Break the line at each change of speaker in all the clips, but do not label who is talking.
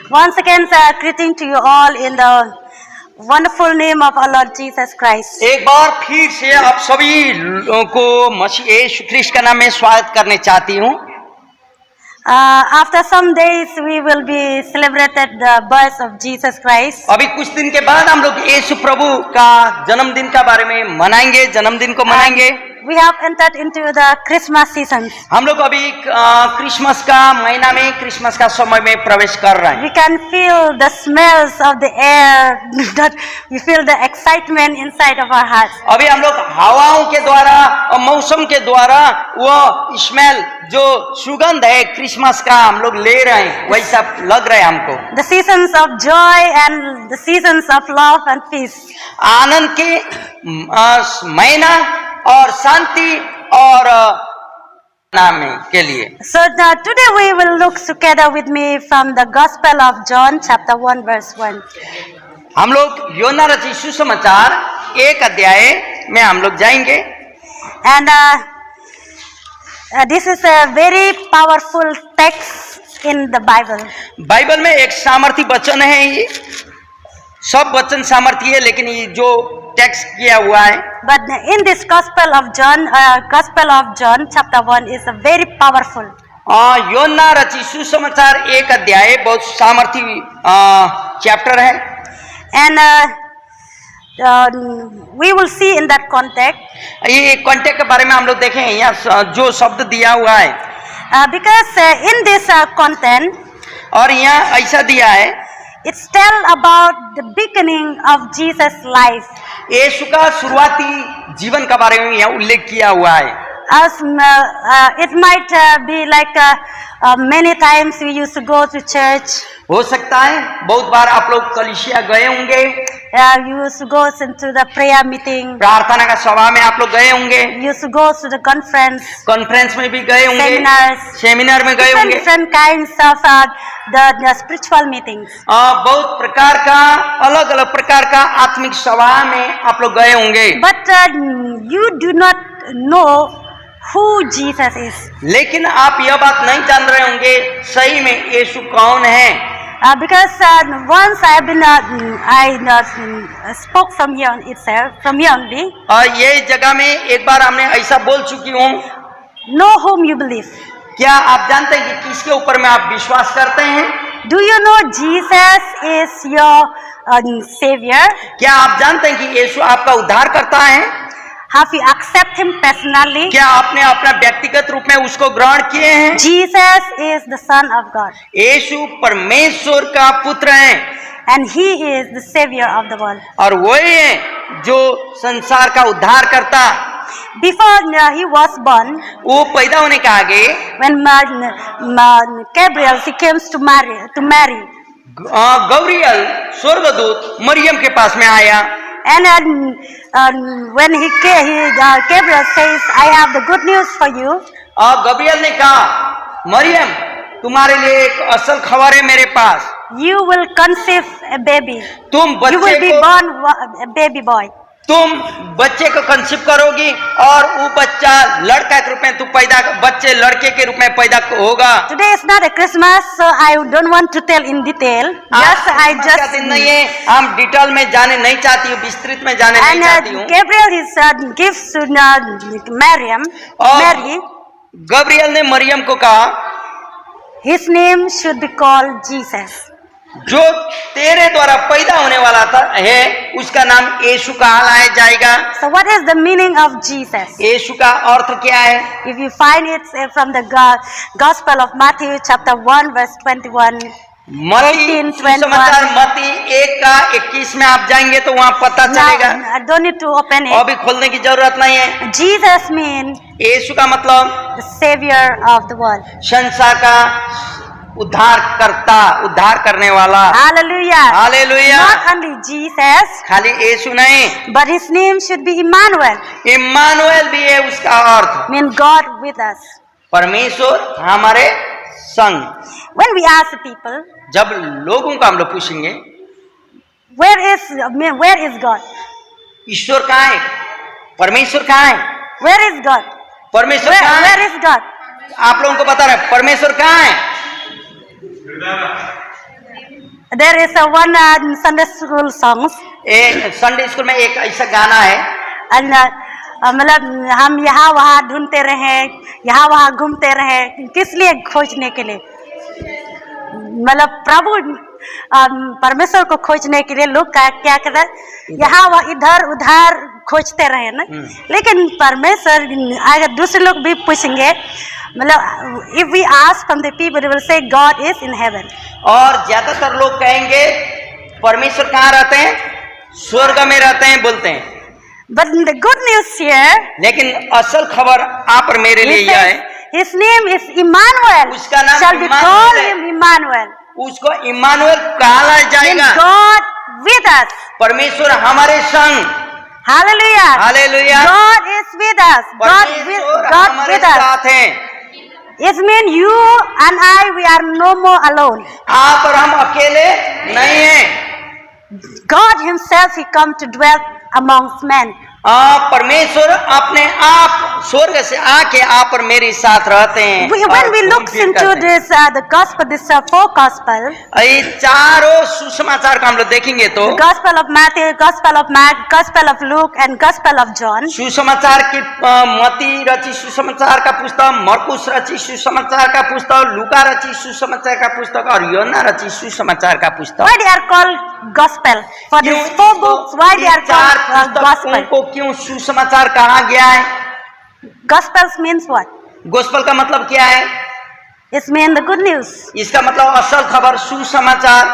once again greeting to you all in the wonderful name of our Lord Jesus Christ.
एक बार फिर से आप सभी लोगों को मसीह यीशु ख्रिस्त का नाम में स्वागत करने चाहती हूँ।
After some days we will be celebrated the birth of Jesus Christ.
अभी कुछ दिन के बाद हम लोग यीशु प्रभु का जन्मदिन का बारे में मनाएंगे, जन्मदिन को मनाएंगे।
We have entered into the Christmas season.
हम लोग अभी क्रिसमस का महीना में, क्रिसमस का समय में प्रवेश कर रहे हैं।
We can feel the smells of the air. That we feel the excitement inside of our hearts.
अभी हम लोग हवाओं के द्वारा और मौसम के द्वारा वो स्मेल जो सुगंध है क्रिसमस का हम लोग ले रहे हैं, वैसा लग रहा है हमको।
The seasons of joy and the seasons of love and peace.
आनंद के महीना और शांति और नाम के लिए।
So today we will look together with me from the Gospel of John chapter 1 verse 1.
हम लोग योना रचित सुसमाचार 1 अध्याय में हम लोग जाएंगे।
And this is a very powerful text in the Bible.
Bible में एक सामर्थी वचन है, ये सब वचन सामर्थी है, लेकिन ये जो टेक्स्ट किया हुआ है।
But in this Gospel of John chapter 1 is a very powerful.
योना रचित सुसमाचार 1 अध्याय बहुत सामर्थी चैप्टर है।
And we will see in that context.
ये कॉन्टेक्ट के बारे में हम लोग देखें, यहाँ जो शब्द दिया हुआ है।
Because in this content,
और यहाँ ऐसा दिया है,
it's tell about the beginning of Jesus' life.
यीशु का शुरुआती जीवन के बारे में यहाँ उल्लेख किया हुआ है।
As it might be like many times we used to go to church.
हो सकता है बहुत बार आप लोग कलीसिया गए होंगे।
You used to go into the prayer meeting.
प्रार्थना का सभा में आप लोग गए होंगे।
You used to go to the conference.
Conference में भी गए होंगे।
Seminars.
सेमिनार में गए होंगे।
Different kinds of the spiritual meetings.
बहुत प्रकार का, अलग अलग प्रकार का आत्मिक सभा में आप लोग गए होंगे।
But you do not know who Jesus is.
लेकिन आप यह बात नहीं जान रहे होंगे सही में यीशु कौन है।
Because once I have been I spoke from here itself, from here only.
और ये जगह में एक बार हमने ऐसा बोल चुकी हूँ।
Know whom you believe.
क्या आप जानते हैं कि किसके ऊपर में आप विश्वास करते हैं?
Do you know Jesus is your Savior?
क्या आप जानते हैं कि यीशु आपका उद्धार करता है?
Have you accept him personally?
क्या आपने अपना व्यक्तिगत रूप में उसको ग्रहण किए हैं?
Jesus is the Son of God.
यीशु परमेश्वर का पुत्र है।
And he is the Savior of the world.
और वही है जो संसार का उद्धार करता।
Before he was born,
वो पैदा होने के आगे,
when Gabriel he came to Mary.
Gabriel स्वर्गदूत मरियम के पास में आया।
And when Gabriel says, "I have the good news for you."
Gabriel ने कहा, मरियम तुम्हारे लिए एक असल खबर है मेरे पास।
You will conceive a baby.
तुम बच्चे
You will be
को,
born a baby boy.
तुम बच्चे को कंसीव करोगी और वो बच्चा लड़का के रूप में बच्चे लड़के के रूप में पैदा होगा।
Today is not a Christmas, so I don't want to tell in detail.
Just दिन नहीं है, हम डिटेल में जाने नहीं चाहती हूँ, विस्तृत में जाने नहीं चाहती हूँ।
Gabriel gives to Mary.
Gabriel ने मरियम को कहा,
His name should be called Jesus.
जो तेरे द्वारा पैदा होने वाला था है उसका नाम यीशु कहलाया जाएगा।
So what is the meaning of Jesus?
यीशु का अर्थ क्या है?
If you find it from the Gospel of Matthew chapter 1 verse 21.
मत्ती समाचार मत्ती 1:21 में आप जाएंगे तो वहाँ पता चलेगा।
I don't need to open it.
अभी खोलने की जरूरत नहीं है।
Jesus means
यीशु का मतलब
the Savior of the world.
संसार का उद्धार करने वाला।
Hallelujah.
Hallelujah.
Not only Jesus,
खाली यीशु नहीं,
but his name should be Emmanuel.
Emmanuel भी है उसका अर्थ।
Mean God with us.
परमेश्वर हमारे संग।
When we ask the people,
जब लोगों को हम लोग पूछेंगे,
where is God?
ईश्वर कहाँ है? परमेश्वर कहाँ है?
Where is God?
परमेश्वर कहाँ है?
Where is God?
आप लोगों को बता रहे परमेश्वर कहाँ है?
There is one Sunday school songs,
एक संडे स्कूल में एक ऐसा गाना है,
and मतलब हम यहाँ वहाँ ढूंढते रहे, यहाँ वहाँ घूमते रहे, किस लिए? खोजने के लिए। मतलब प्रभु परमेश्वर को खोजने के लिए लोग क्या करते हैं? यहाँ वहाँ इधर उधर खोजते रहे ना। लेकिन परमेश्वर, अगर दूसरे लोग भी पूछेंगे, मतलब if we ask from the people, they will say God is in heaven.
और ज्यादातर लोग कहेंगे परमेश्वर कहाँ रहते हैं? स्वर्ग में रहते हैं बोलते हैं।
But the good news here,
लेकिन असल खबर आप और मेरे लिए यह है,
His name is Emmanuel.
उसका नाम
Shall we call
इम्मानुएल है।
him Emmanuel?
उसको इम्मानुएल कहा
Means
जाएगा।
God with us.
परमेश्वर हमारे संग।
Hallelujah.
Hallelujah.
God is with us.
परमेश्वर
God
हमारे
with us.
साथ हैं।
It means you and I, we are no more alone.
आप और हम अकेले नहीं हैं।
God Himself, He come to dwell amongst men.
परमेश्वर अपने आप स्वर्ग से आके आप और मेरे साथ रहते हैं।
When we look into this, the gospel, this four gospel,
ये चारों सुसमाचार को हम लोग देखेंगे तो
the gospel of Matthew, gospel of Mark, gospel of Luke, and gospel of John.
सुसमाचार की मती रची सुसमाचार का पुस्तक, मरकुस रची सुसमाचार का पुस्तक, लूका रची सुसमाचार का पुस्तक और योना रची सुसमाचार का पुस्तक।
Why they are called gospel? For these four books, why they are called gospel?
को क्यों सुसमाचार कहा गया है?
Gospels means what?
गोस्पल का मतलब क्या है?
It means the good news.
इसका मतलब असल खबर, सुसमाचार।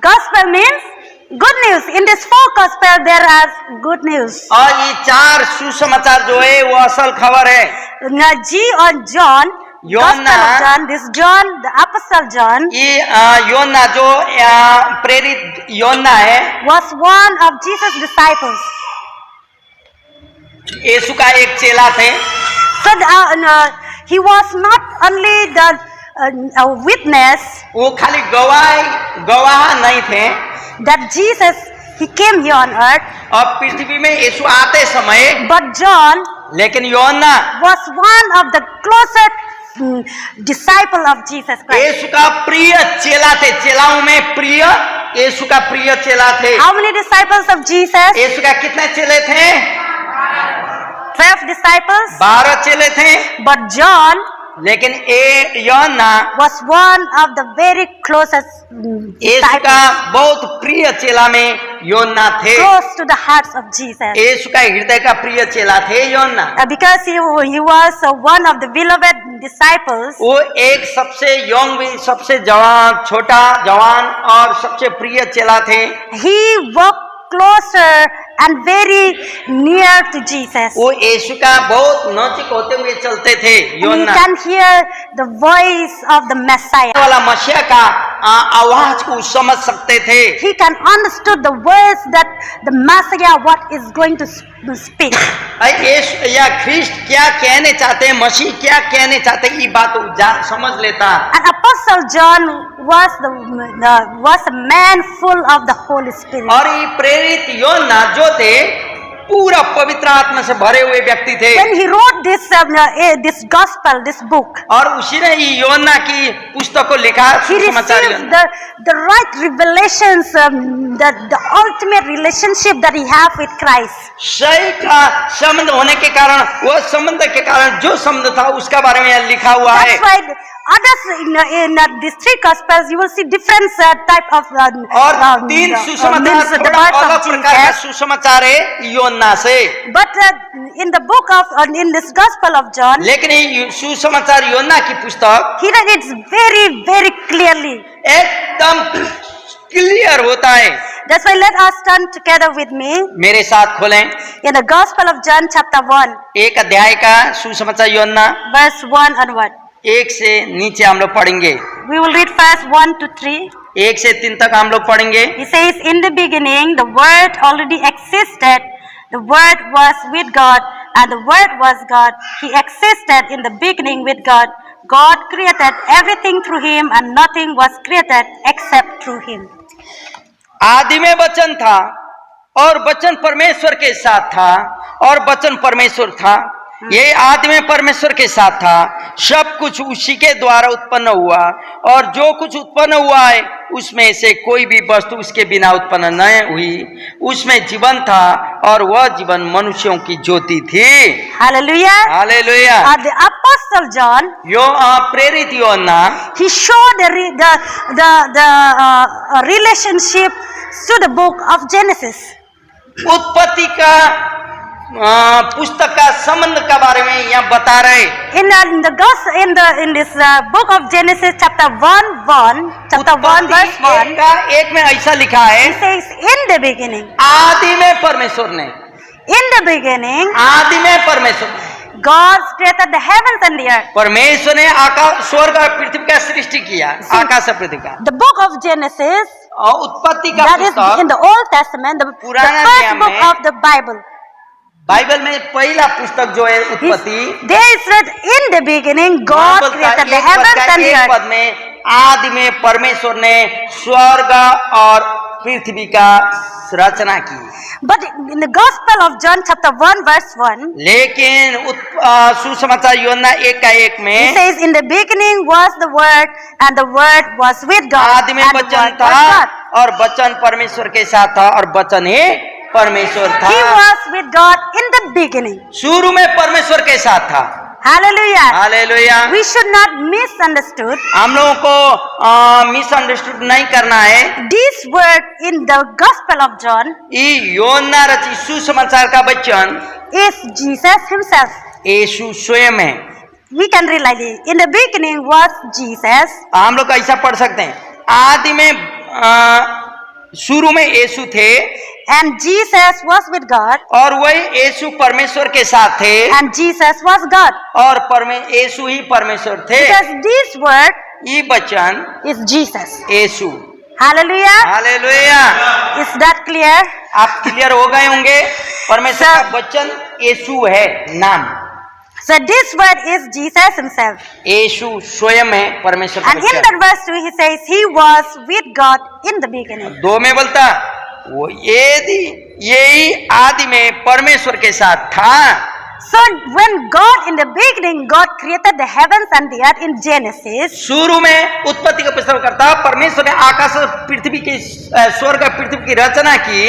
Gospel means good news. In this four gospel, there are good news.
और ये चार सुसमाचार जो है वो असल खबर है।
Now, G or John,
योना,
gospel of John, this John, the apostle John,
ये योना जो प्रेरित योना है,
was one of Jesus' disciples.
यीशु का एक चेला थे।
So he was not only the witness
वो खाली गवाह नहीं थे
that Jesus, He came here on earth,
और पृथ्वी में यीशु आते समय,
but John
लेकिन योना
was one of the closest disciple of Jesus Christ.
यीशु का प्रिय चेला थे। चेलाओं में प्रिय, यीशु का प्रिय चेला थे।
How many disciples of Jesus?
यीशु का कितने चेले थे?
12 disciples.
12 चेले थे।
But John
लेकिन योना
was one of the very closest
यीशु का
disciples,
बहुत प्रिय चेला में योना थे।
close to the hearts of Jesus.
यीशु का हृदय का प्रिय चेला थे योना।
Because he was one of the beloved disciples,
वो एक सबसे यंग भी, सबसे जवान, छोटा जवान और सबसे प्रिय चेला थे।
he walked closer and very near to Jesus.
वो यीशु का बहुत नजदीक होते हुए चलते थे
And he
योना।
can hear the voice of the Messiah.
वाला मसीहा का आवाज को समझ सकते थे।
He can understood the words that the Messiah what is going to speak.
यीशु या ख्रिस्ट क्या कहने चाहते हैं, मसीह क्या कहने चाहते हैं, ये बात वो समझ लेता।
And Apostle John was a man full of the Holy Spirit.
और ये प्रेरित योना जो थे पूरा पवित्र आत्मा से भरे हुए व्यक्ति थे।
When he wrote this gospel, this book,
और उसी ने ये योना की पुस्तक को लिखा।
he received the right revelations, the ultimate relationship that he have with Christ.
सही का संबंध होने के कारण, वह संबंध के कारण जो संबंध था उसका बारे में यहाँ लिखा हुआ है।
That's why others in these three gospels you will see different type of
और तीन सुसमाचार थोड़ा अलग प्रकार का सुसमाचार है योना से।
But in the book of in this gospel of John,
लेकिन ये सुसमाचार योना की पुस्तक
he read it very very clearly.
एकदम क्लियर होता है।
That's why let us turn together with me
मेरे साथ खोलें
in the gospel of John chapter 1,
एक अध्याय का सुसमाचार योना
verse 1 onward.
1 से नीचे हम लोग पढ़ेंगे।
We will read first 1 to 3.
1 से 3 तक हम लोग पढ़ेंगे।
He says, in the beginning the word already existed, the word was with God and the word was God. He existed in the beginning with God. God created everything through him and nothing was created except through him.
आदि में वचन था और वचन परमेश्वर के साथ था और वचन परमेश्वर था। ये आदि में परमेश्वर के साथ था, सब कुछ उसी के द्वारा उत्पन्न हुआ और जो कुछ उत्पन्न हुआ है उसमें से कोई भी वस्तु उसके बिना उत्पन्न न हुई। उसमें जीवन था और वह जीवन मनुष्यों की ज्योति थी।
Hallelujah.
Hallelujah.
The Apostle John,
यो प्रेरित Yohanna
he showed the relationship to the book of Genesis.
उत्पत्ति का पुस्तक का संबंध के बारे में यहाँ बता रहे।
In this book of Genesis, chapter 1 verse 1,
एक में ऐसा लिखा है,
it says, in the beginning,
आदि में परमेश्वर ने,
in the beginning,
आदि में परमेश्वर ने,
God created the heavens and the earth.
परमेश्वर ने आकाश स्वर्ग और पृथ्वी का सृष्टि किया, आकाश और पृथ्वी का।
The book of Genesis,
और उत्पत्ति का
that is
पुस्तक
in the Old Testament, the
पुराना
first
नियम
book
में,
of the Bible.
बाइबल में पहला पुस्तक जो है उत्पत्ति,
There is read, in the beginning God created the heavens and the
एक
earth.
पद में आदि में परमेश्वर ने स्वर्ग और पृथ्वी का रचना की।
But in the Gospel of John chapter 1 verse 1,
लेकिन सुसमाचार यूहन्ना 1:1
it
में
says, in the beginning was the Word, and the Word was with God,
आदि में
and the
वचन
Word
था
was God.
और वचन परमेश्वर के साथ था और वचन ही परमेश्वर था।
He was with God in the beginning.
शुरू में परमेश्वर के साथ था।
Hallelujah.
Hallelujah.
We should not misunderstood
हम लोगों को मिसअंडरस्टूड नहीं करना है।
this word in the Gospel of John
ये यूहन्ना रचित सुसमाचार का वचन
is Jesus himself.
यीशु स्वयं है।
We can realize it. In the beginning was Jesus.
हम लोग ऐसा पढ़ सकते हैं, आदि में शुरू में यीशु थे
And Jesus was with God.
और वही यीशु परमेश्वर के साथ थे
And Jesus was God.
और यीशु ही परमेश्वर थे।
Because this word
ये वचन
is Jesus.
यीशु।
Hallelujah.
हालेलुया।
Is that clear?
आप क्लियर हो गए होंगे, परमेश्वर का वचन यीशु है नाम।
So this word is Jesus himself.
यीशु स्वयं है परमेश्वर का
And in
वचन।
that verse 2 he says he was with God in the beginning.
2 में बोलता वो यही आदि में परमेश्वर के साथ था।
So when God in the beginning God created the heavens and the earth in Genesis.
शुरू में उत्पत्ति का पुस्तक करता परमेश्वर ने आकाश और पृथ्वी की स्वर्ग और पृथ्वी की रचना की।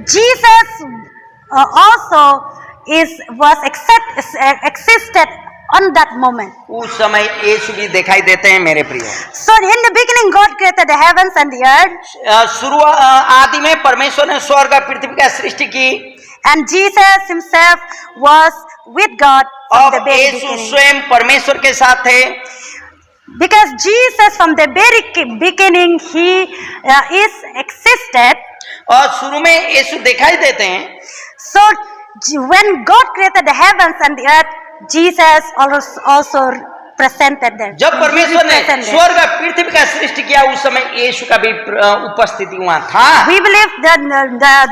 Jesus also was existed on that moment.
उस समय यीशु भी दिखाई देते हैं मेरे प्रिय।
So in the beginning God created the heavens and the earth.
शुरू आदि में परमेश्वर ने स्वर्ग और पृथ्वी का सृष्टि की।
And Jesus himself was with God from the
और
very
यीशु
beginning.
स्वयं परमेश्वर के साथ थे।
Because Jesus from the very beginning he is existed.
और शुरू में यीशु दिखाई देते हैं।
So when God created the heavens and the earth, Jesus also presented there.
जब परमेश्वर ने स्वर्ग और पृथ्वी का सृष्टि किया उस समय यीशु का भी उपस्थिति वहाँ था।
We believe that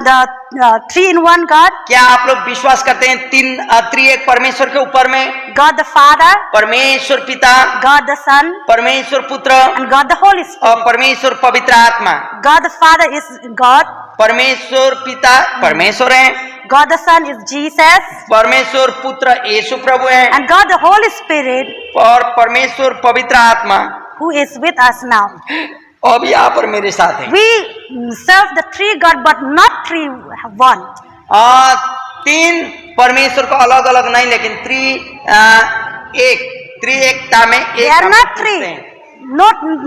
the 3-in-1 God.
क्या आप लोग विश्वास करते हैं त्रिएक परमेश्वर के ऊपर में?
God the Father,
परमेश्वर पिता,
God the Son,
परमेश्वर पुत्र
and God the Holy
और
Spirit.
परमेश्वर पवित्र आत्मा।
God the Father is God.
परमेश्वर पिता परमेश्वर है,
God the Son is Jesus.
परमेश्वर पुत्र यीशु प्रभु है
And God the Holy Spirit
और परमेश्वर पवित्र आत्मा
who is with us now.
अब यहाँ पर मेरे साथ है।
We serve the 3 God but not 3-1.
3 परमेश्वर को अलग अलग नहीं, लेकिन त्रिएकता में एक
They are
हम
not
पूछते
3.
हैं।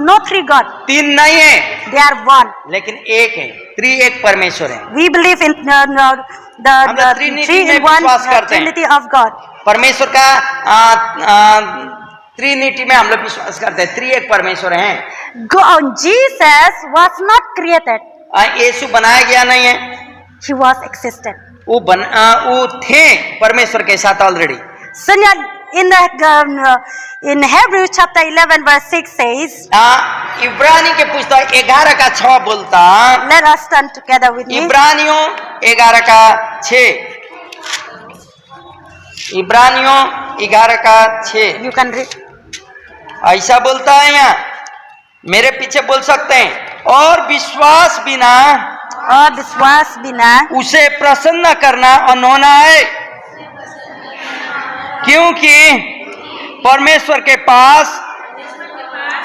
No 3 God.
3 नहीं है
They are 1.
लेकिन एक है, त्रिएक परमेश्वर है।
We believe in
हम लोग
the
Trinity में
3-in-1
विश्वास करते हैं।
Trinity of God.
परमेश्वर का ट्रिनिटी में हम लोग विश्वास करते हैं, त्रिएक परमेश्वर हैं।
Jesus was not created.
यीशु बनाया गया नहीं है,
He was existed.
वो थे परमेश्वर के साथ already.
So in Hebrews chapter 11 verse 6 says,
इब्रानी के पुस्तक 11:6 बोलता,
let us stand together with me.
इब्रानियों 11:6, इब्रानियों 11:6
You can read.
ऐसा बोलता है यहाँ, मेरे पीछे बोल सकते हैं, और विश्वास बिना
और विश्वास बिना
उसे प्रसन्न करना अनहोना है। क्योंकि परमेश्वर के पास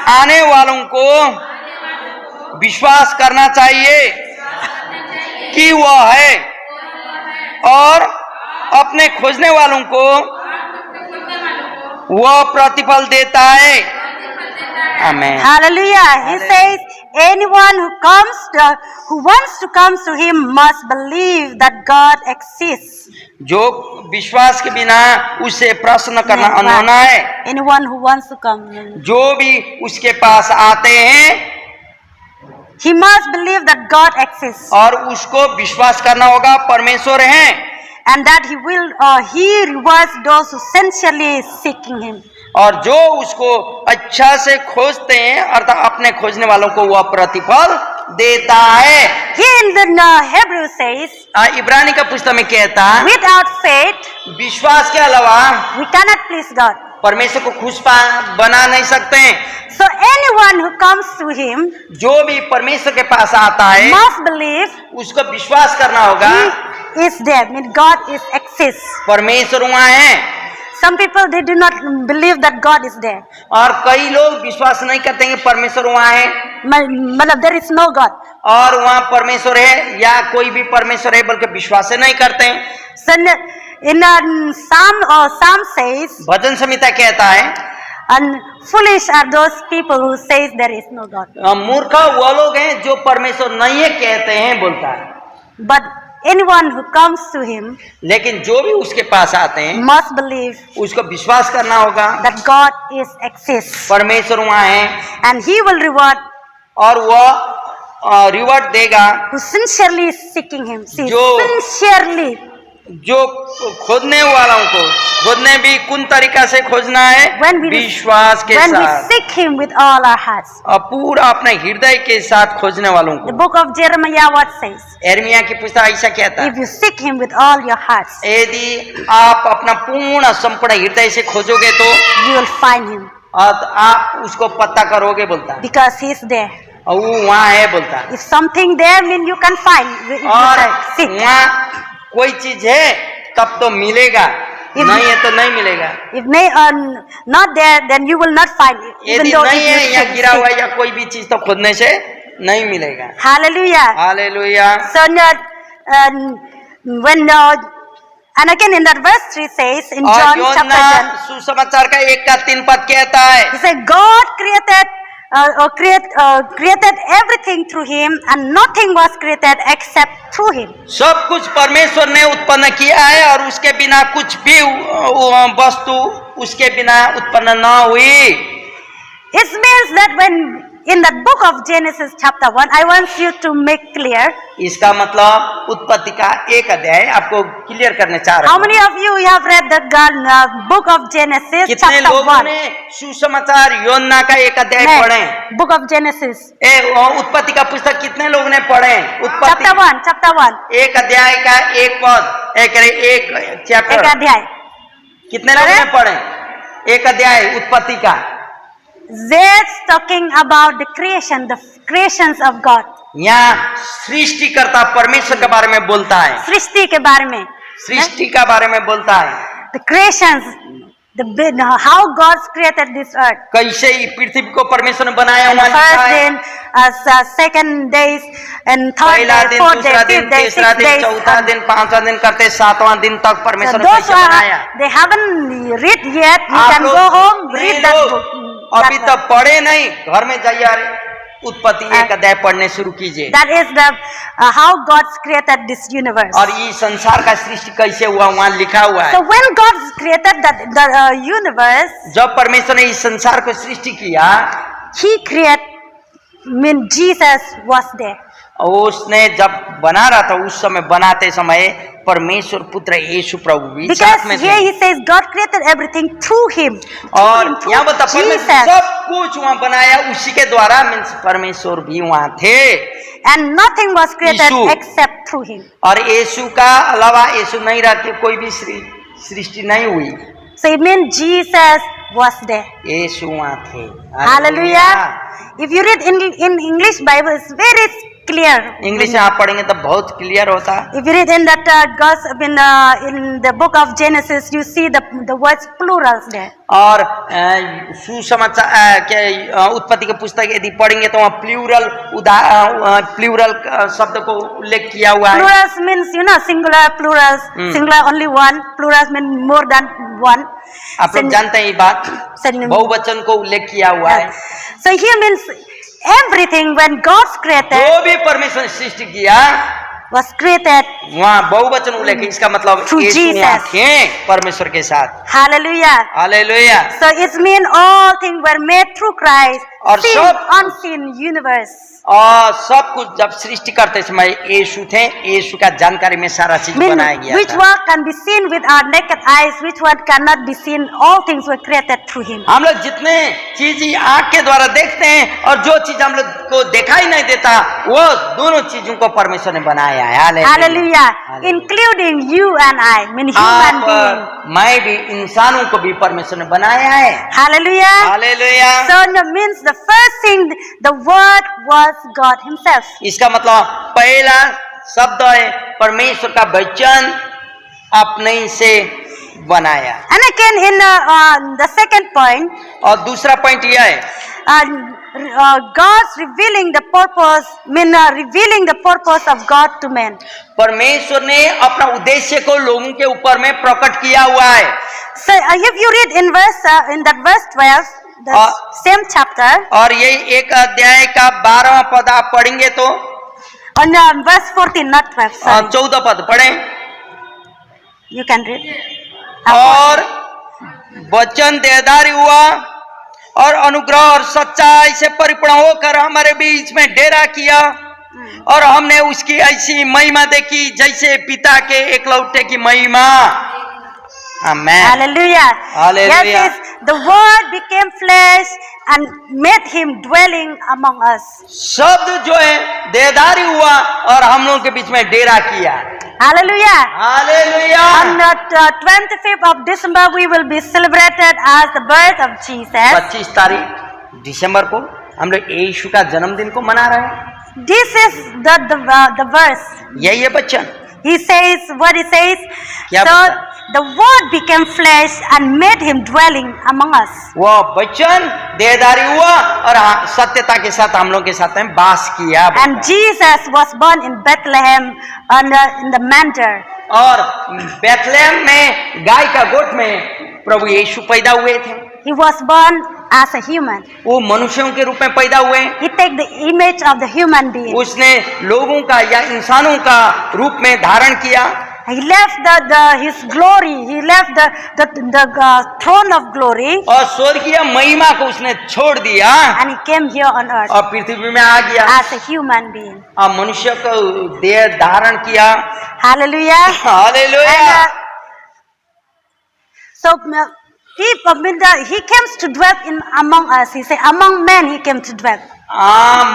आने वालों को विश्वास करना चाहिए कि वह है, और अपने खोजने वालों को वह प्रतिफल देता है। आमीन।
Hallelujah. He says, anyone who wants to come to him must believe that God exists.
जो विश्वास के बिना उससे प्रश्न करना अनहोना है।
Anyone who wants to come,
जो भी उसके पास आते हैं
he must believe that God exists,
और उसको विश्वास करना होगा परमेश्वर है,
and that he rewards those who sincerely seeking him.
और जो उसको अच्छा से खोजते हैं अर्थात अपने खोजने वालों को वह प्रतिफल देता है।
Here in the Hebrew says,
इब्रानी का पुस्तक में कहता है,
without faith
विश्वास के अलावा
we cannot please God.
परमेश्वर को खुश बना नहीं सकते हैं।
So anyone who comes to him
जो भी परमेश्वर के पास आता है
must believe
उसको विश्वास करना होगा
he is there, means God is exists.
परमेश्वर वहाँ है।
Some people, they do not believe that God is there.
और कई लोग विश्वास नहीं करते हैं परमेश्वर वहाँ है,
मतलब there is no God.
और वहाँ परमेश्वर है या कोई भी परमेश्वर है बल्कि विश्वास नहीं करते हैं।
So in Psalm says,
भजन संहिता कहता है,
and foolish are those people who says there is no God.
मूर्ख वो लोग हैं जो परमेश्वर नहीं है कहते हैं, बोलता है।
But anyone who comes to him
लेकिन जो भी उसके पास आते हैं
must believe
उसको विश्वास करना होगा
that God is exists,
परमेश्वर वहाँ है,
and he will reward
और वह रिवॉर्ड देगा
who sincerely is seeking him. See,
जो-
sincerely.
जो खोजने वालों को। खोजने भी कौन तरीका से खोजना है?
When we
विश्वास के
when we
साथ,
seek him with all our hearts.
और पूरा अपने हृदय के साथ खोजने वालों
The
को।
book of Jeremiah what says?
यिर्मयाह की पुस्तक ऐसा कहता है,
If you seek him with all your hearts,
यदि आप अपना पूर्ण संपूर्ण हृदय से खोजोगे तो
you will find him,
आप उसको पता करोगे, बोलता है।
because he is there.
और वो वहाँ है, बोलता है।
If something there, mean you can find. If you
और
seek.
वहाँ कोई चीज है तब तो मिलेगा, नहीं है तो नहीं मिलेगा।
If not there, then you will not find it. Even
यदि
though
नहीं
if
है
you
या
seek.
गिरा हुआ या कोई भी चीज तो खोदने से नहीं मिलेगा।
Hallelujah.
Hallelujah.
So and again in that verse 3 says in
और
John
योना
chapter 10,
सुसमाचार का 1-3 कहता है,
he said God created everything through him, and nothing was created except through him.
सब कुछ परमेश्वर ने उत्पन्न किया है और उसके बिना कुछ भी वस्तु उसके बिना उत्पन्न न हुई।
It means that when in the book of Genesis chapter 1, I want you to make clear.
इसका मतलब उत्पत्ति का 1 अध्याय आपको क्लियर करने चाह रहा
How
हूँ।
many of you have read the book of Genesis
कितने
chapter
लोगों
1?
ने सुसमाचार योना का 1 अध्याय पढ़े?
Book of Genesis
उत्पत्ति का पुस्तक कितने लोगों ने पढ़े? उत्पत्ति
chapter 1
1 अध्याय का 1 पद, एक चैप्टर,
एक अध्याय
कितने लोगों ने पढ़े? 1 अध्याय उत्पत्ति का।
That's talking about the creations of God.
यहाँ सृष्टिकर्ता परमेश्वर के बारे में बोलता है,
सृष्टि के बारे में,
सृष्टि का बारे में बोलता है।
the creations, how God created this earth.
कैसे पृथ्वी को परमेश्वर ने बनाया
And the
हुआ
first
है।
day, second days, and third
पहला
day,
दिन,
fourth
दूसरा
day,
दिन,
fifth day,
तीसरा
sixth
दिन,
day.
चौथा दिन, 5वां दिन करते 7वां दिन तक
So
परमेश्वर ने
those
कैसे
who
बनाया।
they haven't read yet, you
आप
can
लोग
go home,
नहीं
read that
लोग
book.
अभी तक पढ़े नहीं, घर में जाइए उत्पत्ति 1 अध्याय पढ़ने शुरू कीजिए।
That is the how God created this universe.
और ये संसार का सृष्टि कैसे हुआ वहाँ लिखा हुआ है।
So when God created the universe,
जब परमेश्वर ने इस संसार को सृष्टि किया,
He created, mean Jesus was there.
उसने जब बना रहा था उस समय, बनाते समय परमेश्वर पुत्र यीशु प्रभु भी
Because
साथ में
here
थे।
He says God created everything through Him.
और यहाँ बता
Jesus.
सब कुछ वहाँ बनाया उसी के द्वारा, मीन्स परमेश्वर भी वहाँ थे।
And nothing was created
Yeshu.
except through Him.
और यीशु का अलावा, यीशु नहीं रहते कोई भी सृष्टि नहीं हुई।
So it means Jesus was there.
यीशु वहाँ थे।
Hallelujah. If you read in English Bible, it's very clear.
English में आप पढ़ेंगे तो बहुत क्लियर होता है।
If you read in that gospel, in the book of Genesis, you see the words plurals there.
और सुसमाचार क्या उत्पत्ति की पुस्तक यदि पढ़ेंगे तो वहाँ प्लूरल शब्द को उल्लेख किया हुआ है।
Plurals means singular, plurals, singular only one, plurals mean more than one.
आप लोग जानते हैं ये बात, बहुवचन को उल्लेख किया हुआ है।
So here means everything when God's created
जो भी परमेश्वर ने सृष्टि किया
was created
वहाँ बहुवचन उल्लेख, इसका मतलब
through
यीशु
Jesus.
वहाँ थे परमेश्वर के साथ।
Hallelujah.
Hallelujah.
So it means all things were made through Christ,
और
seen,
सब
unseen universe.
और सब कुछ जब सृष्टि करते समय यीशु थे, यीशु का जानकारी में सारा चीज
Mean,
बनाया गया
which
था।
one can be seen with our naked eyes, which one cannot be seen, all things were created through him.
हम लोग जितने चीज आंख के द्वारा देखते हैं और जो चीज हम लोग को दिखाई नहीं देता, वो दोनों चीजों को परमेश्वर ने बनाया है।
Hallelujah. Including you and I, mean human being.
मैं भी, इंसानों को भी परमेश्वर ने बनाया है।
Hallelujah.
Hallelujah.
So it means the first thing, the word was God himself.
इसका मतलब पहला शब्द है परमेश्वर का वचन अपने से बनाया।
And again in the second point,
और दूसरा पॉइंट यह है
God's revealing the purpose, revealing the purpose of God to men.
परमेश्वर ने अपना उद्देश्य को लोगों के ऊपर में प्रकट किया हुआ है।
So if you read in that verse 12, the same chapter,
और ये एक अध्याय का 12वां पद आप पढ़ेंगे तो
on verse 14, not 12, sorry.
14 पद पढ़ें।
You can read.
और वचन देहधारी हुआ और अनुग्रह और सच्चाई से परिपूर्ण होकर हमारे बीच में डेरा किया और हमने उसकी ऐसी महिमा देखी जैसे पिता के एकलौते की महिमा। आमेन।
Hallelujah.
Hallelujah.
Yes, the word became flesh and made him dwelling among us.
शब्द जो है देहधारी हुआ और हम लोगों के बीच में डेरा किया।
Hallelujah.
Hallelujah.
On the 25th of December, we will be celebrated as the birth of Jesus.
25 तारीख दिसंबर को हम लोग यीशु का जन्मदिन को मना रहे हैं।
This is the verse.
यही है Bachchan.
He says what he says.
क्या
So
बता?
the word became flesh and made him dwelling among us.
वो बच्चन देहधारी हुआ और सत्यता के साथ हम लोग के साथ में वास किया।
And Jesus was born in Bethlehem in the manger.
और बेथलेहम में गाय का गोठ में प्रभु यीशु पैदा हुए थे।
He was born as a human.
वो मनुष्यों के रूप में पैदा हुए।
He take the image of the human being.
उसने लोगों का या इंसानों का रूप में धारण किया।
He left his glory. He left the throne of glory.
और स्वर्गीय महिमा को उसने छोड़ दिया
And he came here on earth
और पृथ्वी में आ गया
as a human being.
और मनुष्य को देह धारण किया।
Hallelujah.
Hallelujah.
And, so he came to dwell among us. He said, among men he came to dwell.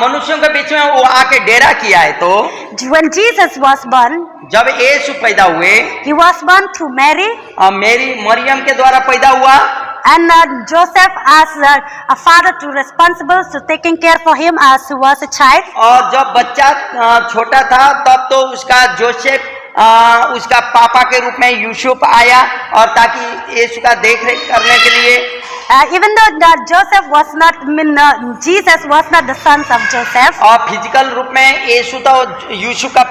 मनुष्यों के बीच में वो आके डेरा किया है। तो
When Jesus was born,
जब यीशु पैदा हुए,
he was born through Mary.
Maryam के द्वारा पैदा हुआ।
And Joseph as a father to responsible to taking care for him as he was a child.
और जब बच्चा छोटा था तब तो उसका जोसेफ उसका पापा के रूप में यूसुफ आया और ताकि यीशु का देखरेख करने के लिए।
Even though Joseph was not, Jesus was not the sons of Joseph.
और फिजिकल रूप में यीशु तो यूसुफ का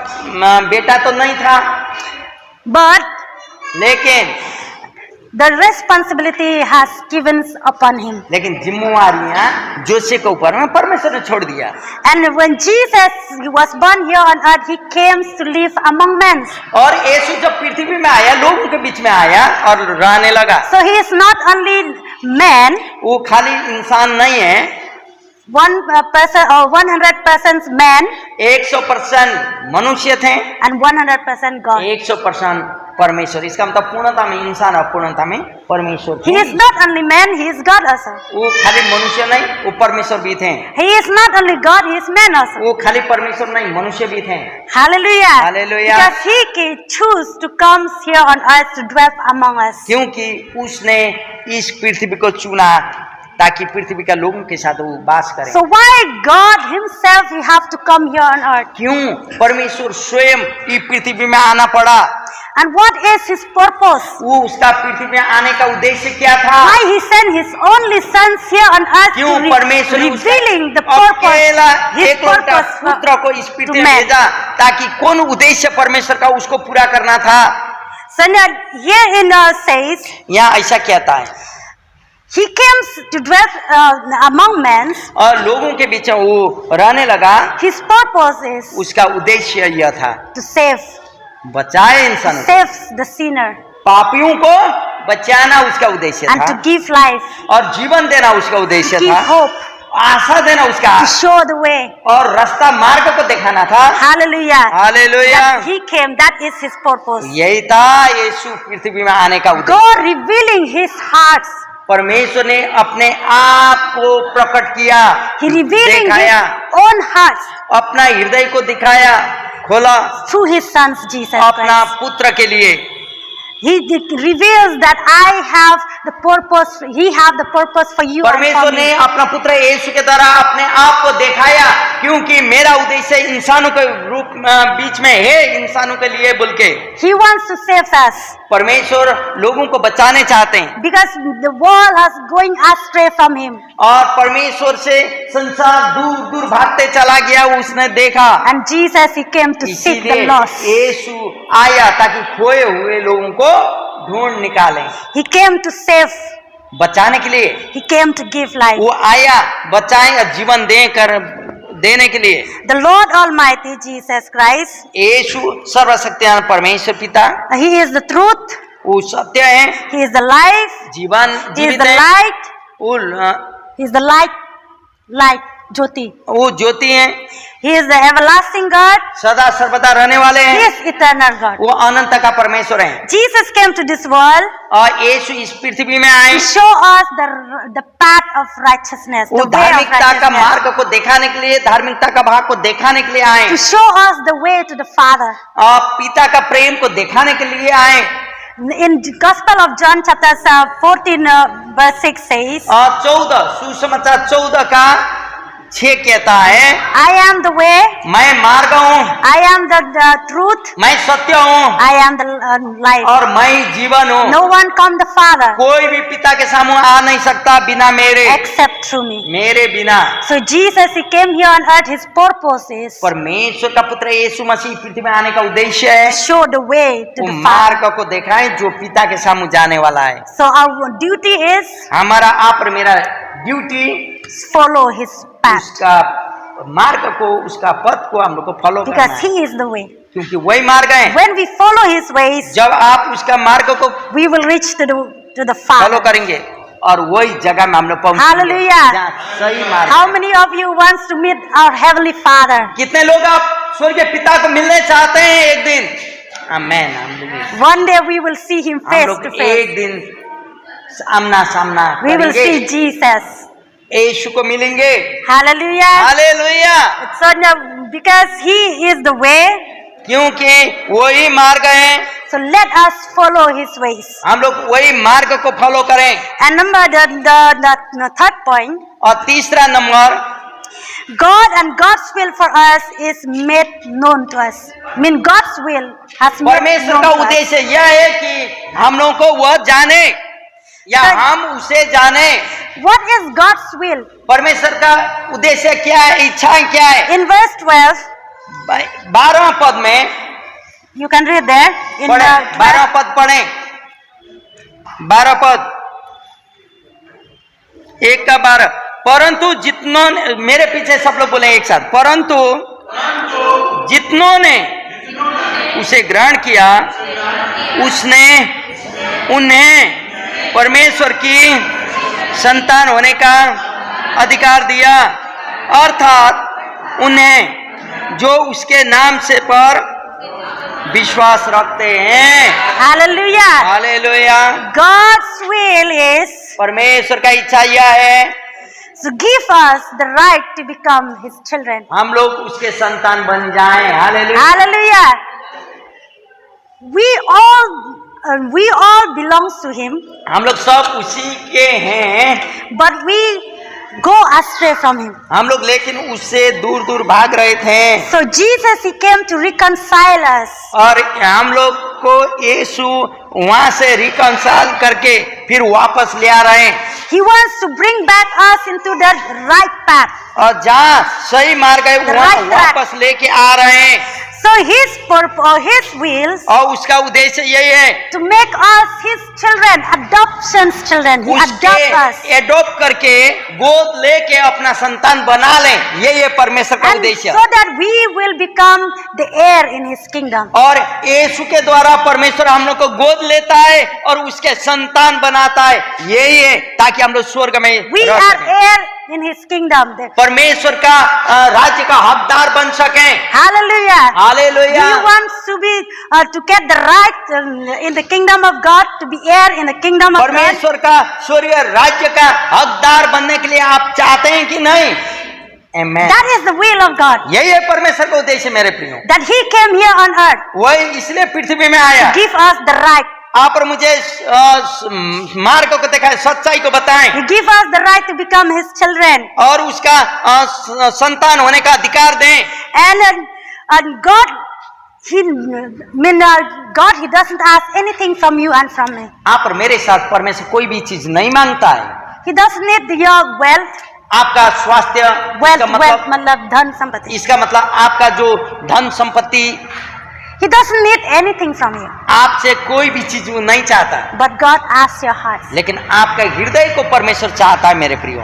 बेटा तो नहीं था,
But
लेकिन
the responsibility has given upon him.
लेकिन जिम्मेवारियां जोसेफ के ऊपर में परमेश्वर ने छोड़ दिया।
And when Jesus was born here on earth, he came to live among men.
और यीशु जब पृथ्वी में आया, लोगों के बीच में आया और रहने लगा।
So he is not only man,
वो खाली इंसान नहीं है,
1% or 100% man
100% मनुष्य थे
and 100% God.
100% परमेश्वर। इसका मतलब पूर्णता में इंसान और पूर्णता में परमेश्वर
He
थे।
is not only man, he is God also.
वो खाली मनुष्य नहीं, वो परमेश्वर भी थे।
He is not only God, he is man also.
वो खाली परमेश्वर नहीं, मनुष्य भी थे।
Hallelujah.
Hallelujah.
Because he chose to come here on earth to dwell among us.
क्योंकि उसने इस पृथ्वी को चुना ताकि पृथ्वी का लोगों के साथ वो वास करे।
So why God himself he have to come here on earth?
क्यों परमेश्वर स्वयं ये पृथ्वी में आना पड़ा?
And what is his purpose?
वो उसका पृथ्वी में आने का उद्देश्य क्या था?
Why he sent his only sons here on earth
क्यों
to
परमेश्वर ने उसका
revealing the purpose,
अकेला
his
एकलौता
purpose
पुत्र को इस पृथ्वी
to
में
man.
भेजा ताकि कौन उद्देश्य परमेश्वर का उसको पूरा करना था?
So now here in says
यहाँ ऐसा कहता है
he came to dwell among men.
और लोगों के बीच में वो रहने लगा।
His purpose is
उसका उद्देश्य यह था
to save
बचाए इंसानों को,
save the sinner
पापियों को बचाना उसका उद्देश्य
and to
था
give life,
और जीवन देना उसका उद्देश्य
to give
था,
hope,
आशा देना उसका
to show the way.
और रास्ता मार्ग को दिखाना था।
Hallelujah.
Hallelujah.
That he came, that is his purpose.
यही था यीशु पृथ्वी में आने का उद्देश्य।
God revealing his hearts.
परमेश्वर ने अपने आप को प्रकट किया,
He revealing
दिखाया,
his own hearts
अपना हृदय को दिखाया, खोला
through his sons Jesus
अपना
Christ.
पुत्र के लिए।
He reveals that I have the purpose, he have the purpose for you and for
परमेश्वर ने
me.
अपना पुत्र यीशु के द्वारा अपने आप को दिखाया, क्योंकि मेरा उद्देश्य इंसानों के रूप बीच में है, इंसानों के लिए बोल के।
He wants to save us
परमेश्वर लोगों को बचाने चाहते हैं
because the world is going astray from him.
और परमेश्वर से संसार दूर दूर भागते चला गया, उसने देखा।
And Jesus, he came to seek the
इसीलिए
lost.
यीशु आया ताकि खोए हुए लोगों को ढूंढ निकाले,
He came to save.
बचाने के लिए।
He came to give life.
वो आया बचाए और जीवन देने के लिए।
The Lord Almighty Jesus Christ,
यीशु सर्वशक्तिमान परमेश्वर पिता,
he is the truth,
वो सत्य है,
he is the life,
जीवन
he is
जीवित
the
है,
light,
वो
he is the light, Jyoti.
ज्योति है,
He is the everlasting God,
सदा सर्वदा रहने वाले
he
हैं,
is eternal God.
वो अनंत का परमेश्वर है।
Jesus came to this world
और यीशु इस पृथ्वी में आए,
to show us the path of righteousness,
वो
the way of
धार्मिकता का
righteousness,
मार्ग को दिखाने के लिए, धार्मिकता का भाग को दिखाने के लिए आए,
to show us the way to the Father.
और पिता का प्रेम को दिखाने के लिए आए।
In the Gospel of John chapter 14 verse 6 says,
और 14 सुसमाचार 14 का 6 कहता है,
I am the way,
मैं मार्ग हूँ,
I am the truth,
मैं सत्य हूँ
I am the life.
और मैं जीवन हूँ।
No one come the Father
कोई भी पिता के सामने आ नहीं सकता बिना मेरे,
except through me.
मेरे बिना।
So Jesus, he came here on earth, his purpose is
परमेश्वर का पुत्र यीशु मसीह पृथ्वी में आने का उद्देश्य है
to show the way to
वो
the
मार्ग
Father.
को दिखाए जो पिता के सामने जाने वाला है।
So our duty is
हमारा आप और मेरा ड्यूटी
follow his path
उसका मार्ग को, उसका पथ को हम लोग को फॉलो करना
because
है,
he is the way.
क्योंकि वही मार्ग है।
When we follow his ways,
जब आप उसका मार्ग को
we will reach to the
follow
Father.
करेंगे और वही जगह में हम लोग पहुंचेंगे
Hallelujah.
जहाँ सही मार्ग।
How many of you wants to meet our heavenly Father?
कितने लोग आप स्वर्गीय पिता को मिलने चाहते हैं एक दिन? आमेन। हम
One day we will see him face
लोग
to face.
एक दिन आमना सामना
We will see
करेंगे,
Jesus.
यीशु को मिलेंगे।
Hallelujah.
Hallelujah.
So now, because he is the way,
क्योंकि वही मार्ग है,
so let us follow his ways.
हम लोग वही मार्ग को फॉलो करें।
And number the third point,
और तीसरा number,
God and God's will for us is made known to us. I mean God's will has made
परमेश्वर
known
का
to us.
उद्देश्य यह है कि हम लोगों को वह जाने या हम उसे जाने।
What is God's will?
परमेश्वर का उद्देश्य क्या है, इच्छाएं क्या है?
In verse 12,
12 पद में
you can read there. In
पढ़े,
the
12 पद पढ़े, 12 पद 1 का 12। परंतु जितनों ने, मेरे पीछे सब लोग बोले एक साथ, परंतु जितनों ने उसे ग्रहण किया उसने उन्हें परमेश्वर की संतान होने का अधिकार दिया, अर्थात उन्हें जो उसके नाम से पर विश्वास रखते हैं।
Hallelujah.
Hallelujah.
God's will is
परमेश्वर का इच्छा यह है
to give us the right to become his children.
हम लोग उसके संतान बन जाएं। Hallelujah.
Hallelujah. We all we all belongs to Him,
हम लोग सब उसी के हैं,
but we go astray from Him.
हम लोग लेकिन उससे दूर दूर भाग रहे थे।
So Jesus, He came to reconcile us.
और हम लोग को यीशु वहां से रिकंसाइल करके फिर वापस ले आ रहे हैं।
He wants to bring back us into the right path.
और जहाँ सही मार्ग है वहाँ
right track.
वापस लेके आ रहे हैं।
So His purpose, His wills
और उसका उद्देश्य यही है
to make us His children, adoption's children. He adopt us.
उसके एडॉप्ट करके गोद लेके अपना संतान बना लें, ये परमेश्वर का
And
उद्देश्य।
so that we will become the heir in His kingdom.
और यीशु के द्वारा परमेश्वर हम लोग को गोद लेता है और उसके संतान बनाता है, यही है ताकि हम लोग स्वर्ग में
We
रह
are
सकें,
heir in His kingdom.
परमेश्वर का राज्य का हकदार बन सकें।
Hallelujah. Do
hallelujah.
you want to be to get the right in the kingdom of God, to be heir in the kingdom of God?
परमेश्वर का स्वर्गीय राज्य का हकदार बनने के लिए आप चाहते हैं कि नहीं? Amen.
That is the will of God.
यही है परमेश्वर का उद्देश्य मेरे प्रियो।
That He came here on earth
वही इसलिए पृथ्वी में आया,
to give us the right.
आप और मुझे मार्ग को दिखाए, सच्चाई को बताएं
He give us the right to become His children.
और उसका संतान होने का अधिकार दें।
And God, God, He doesn't ask anything from you and from me.
आप और मेरे साथ परमेश्वर कोई भी चीज नहीं मांगता है।
He doesn't need your wealth.
आपका स्वास्थ्य,
Wealth
इसका
मतलब धन संपत्ति.
इसका मतलब आपका जो धन संपत्ति,
He doesn't need anything from you.
आपसे कोई भी चीज वो नहीं चाहता,
But God asks your heart.
लेकिन आपका हृदय को परमेश्वर चाहता है मेरे प्रियो।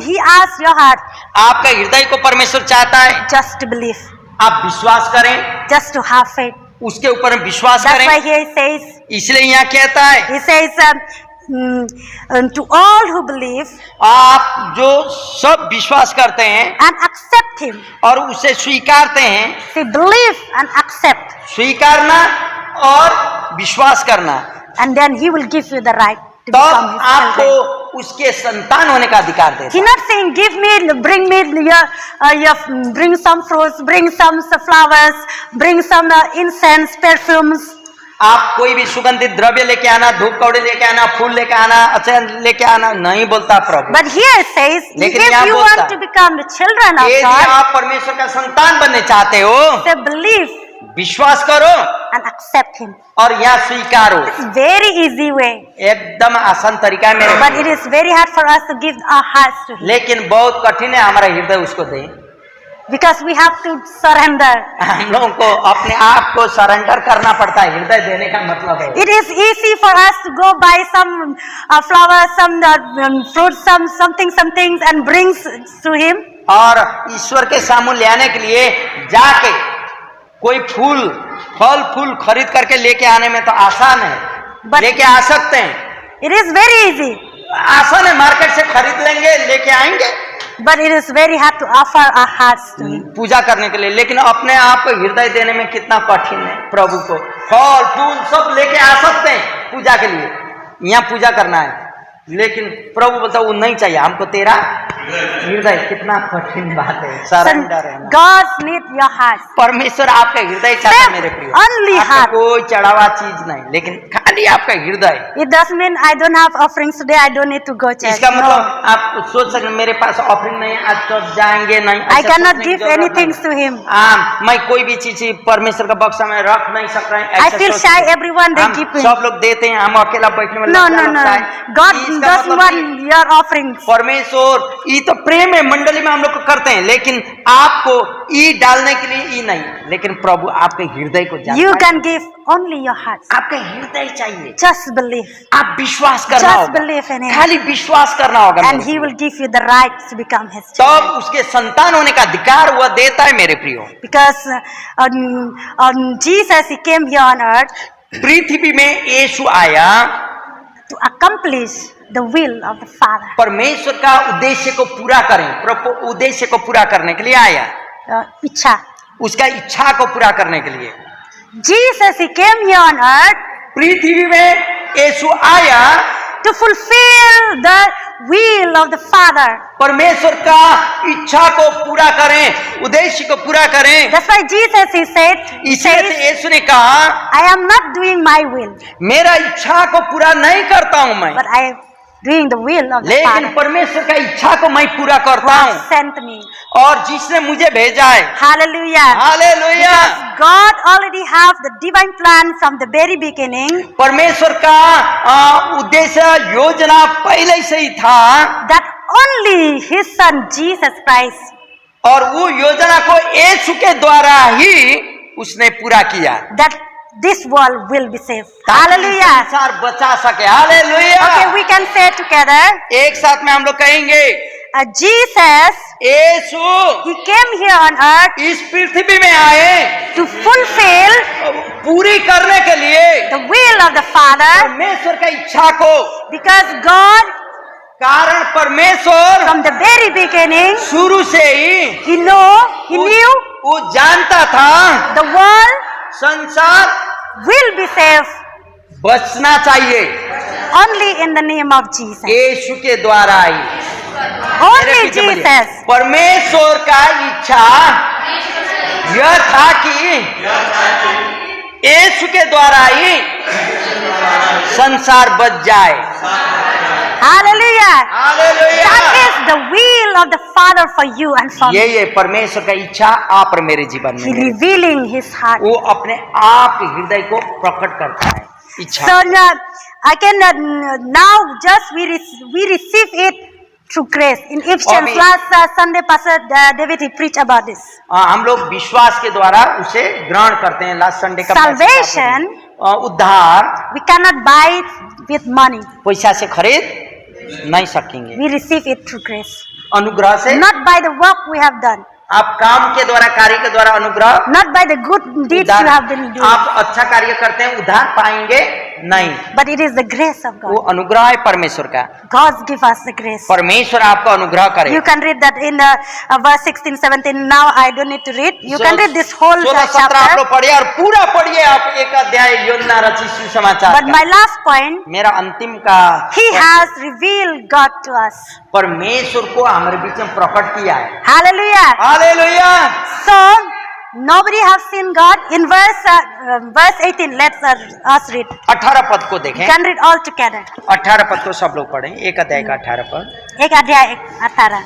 He asks your heart
आपका हृदय को परमेश्वर चाहता है
just to believe,
आप विश्वास करें,
just to have faith.
उसके ऊपर विश्वास
That's why
करें।
He says,
इसलिए यहाँ कहता है
He says, to all who believe
आप जो सब विश्वास करते हैं
and accept Him.
और उसे स्वीकारते हैं,
See, believe and accept,
स्वीकारना और विश्वास करना,
and then He will give you the right to
तब
become His
आपको
children.
उसके संतान होने का अधिकार देता
He's
है।
not saying, give me, bring me, bring some fruits, bring some flowers, bring some incense, perfumes.
आप कोई भी सुगंधित द्रव्य लेके आना, धूप कौड़े लेके आना, फूल लेके आना, अचार लेके आना नहीं बोलता प्रभु।
But here it says,
लेकिन
if
यहाँ
you
बोलता
want to become the children of
यदि
God,
आप परमेश्वर का संतान बनने चाहते हो,
say believe
विश्वास करो
and accept Him.
और यहाँ स्वीकारो।
It's very easy way,
एकदम आसान तरीका है मेरे
but
लिए।
it is very hard for us to give our hearts to Him
लेकिन बहुत कठिन है हमारा हृदय उसको दे।
because we have to surrender.
हम लोगों को अपने आप को सरेंडर करना पड़ता है, हृदय देने का मतलब है।
It is easy for us to go buy some flowers, some fruits, some things and brings to Him.
और ईश्वर के सामने ले आने के लिए जाके कोई फल फूल खरीद करके लेके आने में तो आसान है, लेके आ सकते हैं।
It is very easy,
आसान है, मार्केट से खरीद लेंगे, लेके आएंगे
but it is very hard to offer our hearts to Him.
पूजा करने के लिए। लेकिन अपने आप को हृदय देने में कितना कठिन है। प्रभु को फल फूल सब लेके आ सकते हैं पूजा के लिए, यहाँ पूजा करना है, लेकिन प्रभु बोलता वो नहीं चाहिए हमको तेरा हृदय। कितना कठिन बात है, सरेंडर है।
God needs your heart.
परमेश्वर आपका हृदय चाहता है मेरे प्रिय।
Only
आपका
heart.
कोई चढ़ावा चीज नहीं, लेकिन खाली आपका हृदय।
It doesn't mean I don't have offerings today, I don't need to go church.
इसका
No.
मतलब आप सोच सकते मेरे पास ऑफरिंग नहीं है, आज चर्च जाएंगे नहीं।
I
ऐसा
cannot
सोचने की
give
जरूरत
anything
नहीं।
to Him.
मैं कोई भी चीज परमेश्वर का बक्सा में रख नहीं सक रहे हैं।
I feel shy, everyone they give me.
सब लोग देते हैं, हम अकेला बैठने में
No,
लज्जा
no, no.
लगता है।
God
इसका
doesn't
मतलब
want your offerings.
परमेश्वर ये तो प्रेम है, मंडली में हम लोग को करते हैं, लेकिन आपको ई डालने के लिए ई नहीं, लेकिन प्रभु आपके हृदय को जानता
You
है।
can give only your heart.
आपका हृदय चाहिए,
Just believe.
आप विश्वास करना
Just
होगा,
believe in Him.
खाली विश्वास करना होगा
And
मेरे
He
प्रियो।
will give you the right to become His
तब
child.
उसके संतान होने का अधिकार वह देता है मेरे प्रियो।
Because Jesus, He came here on earth
पृथ्वी में यीशु आया
to accomplish the will of the Father.
परमेश्वर का उद्देश्य को पूरा करें, उद्देश्य को पूरा करने के लिए आया,
इच्छा.
उसका इच्छा को पूरा करने के लिए।
Jesus, He came here on earth
पृथ्वी में यीशु आया
to fulfill the will of the Father.
परमेश्वर का इच्छा को पूरा करें, उद्देश्य को पूरा करें।
That's why Jesus, he said,
इसलिए से यीशु ने कहा,
I am not doing my will,
मेरा इच्छा को पूरा नहीं करता हूं मैं,
but I am doing the will of the
लेकिन
Father
परमेश्वर का इच्छा को मैं पूरा
who
करता
has
हूं,
sent me.
और जिसने मुझे भेजा है।
Hallelujah.
Hallelujah.
God already have the divine plan from the very beginning,
परमेश्वर का उद्देश्य योजना पहले से ही था,
that only His Son Jesus Christ,
और वो योजना को यीशु के द्वारा ही उसने पूरा किया,
that this world will be saved.
ताकि
Hallelujah.
संसार बचा सके। Hallelujah.
Okay, we can say together,
एक साथ में हम लोग कहेंगे,
Jesus,
Yeshu
He came here on earth
इस पृथ्वी में आए
to fulfill
पूरी करने के लिए
the will of the Father,
परमेश्वर का इच्छा को,
because God,
कारण परमेश्वर
from the very beginning,
शुरू से ही
He knew
वो जानता था
the world
संसार
will be saved
बचना चाहिए
only in the name of Jesus.
यीशु के द्वारा ही। मेरे
Only
पीछे बोलिए।
Jesus.
परमेश्वर का इच्छा यह था कि यीशु के द्वारा ही संसार बच जाए।
Hallelujah.
Hallelujah.
That is the will of the Father for you and for me.
ये परमेश्वर का इच्छा आप और मेरे जीवन
He
में,
revealing His heart.
वो अपने आप हृदय को प्रकट करता है इच्छा।
So I can now just we receive it through grace. In Ephesians,
अभी-
last Sunday, Pastor David he preached about this.
हम लोग विश्वास के द्वारा उसे ग्रहण करते हैं। लास्ट संडे का
Salvation,
उद्धार
we cannot buy it with money.
पैसा से खरीद नहीं सकेंगे,
We receive it through grace,
अनुग्रह से।
not by the work we have done,
आप काम के द्वारा, कार्य के द्वारा अनुग्रह,
not by the good deeds you have been doing,
आप अच्छा कार्य करते हैं उद्धार पाएंगे नहीं,
but it is the grace of
वो
God.
अनुग्रह है परमेश्वर का।
God give us the grace.
परमेश्वर आपको अनुग्रह करे।
You can read that in verse 16, 17. Now I don't need to read. You can read this whole
16-17 आप
chapter.
लोग पढ़िए और पूरा पढ़िए आप एक अध्याय योना रचित सुसमाचार
But
का।
my last point,
मेरा अंतिम का,
He has revealed God to us.
परमेश्वर को हमारे बीच में प्रकट किया है।
Hallelujah.
Hallelujah.
So nobody have seen God. In verse 18, let's us read.
18 पद को देखें।
You can read all together.
18 पद को सब लोग पढ़ें, एक अध्याय का 18 पद।
एक अध्याय 18.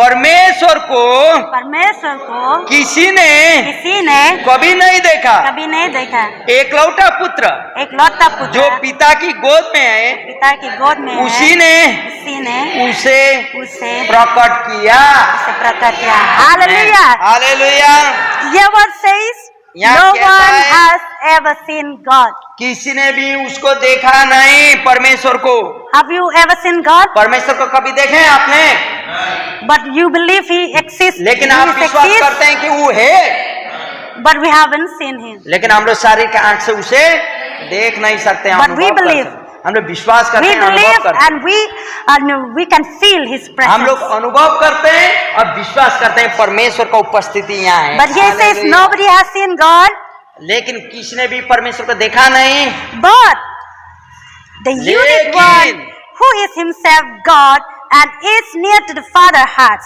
परमेश्वर को
परमेश्वर को
किसी ने
किसी ने
कभी नहीं देखा,
कभी नहीं देखा,
एकलौता पुत्र
एक लौता पुत्र
जो पिता की गोद में है,
पिता की गोद में
उसी
है,
ने
उसी ने
उसे
उसे
प्रकट किया।
प्रकट किया। Hallelujah.
Hallelujah.
Your word says,
यहाँ
no
कहता
one
है,
has ever seen God.
किसी ने भी उसको देखा नहीं, परमेश्वर को।
Have you ever seen God?
परमेश्वर को कभी देखे हैं आपने?
But you believe He exists.
लेकिन
He
आप विश्वास
exists,
करते हैं कि वो है,
but we haven't seen Him.
लेकिन हम लोग शारीरिक आंख से उसे देख नहीं सकते हैं।
But we
अनुभव कर
believe.
सकते हैं। हम लोग विश्वास करते
We
हैं, अनुभव
believe
करते हैं।
and we can feel His
हम लोग
presence.
अनुभव करते हैं और विश्वास करते हैं परमेश्वर का उपस्थिति यहाँ है।
But He says
hallelujah.
nobody has seen God,
लेकिन किसी ने भी परमेश्वर को देखा नहीं,
but the unique
लेकिन-
one who is Himself God and is near to the Father heart.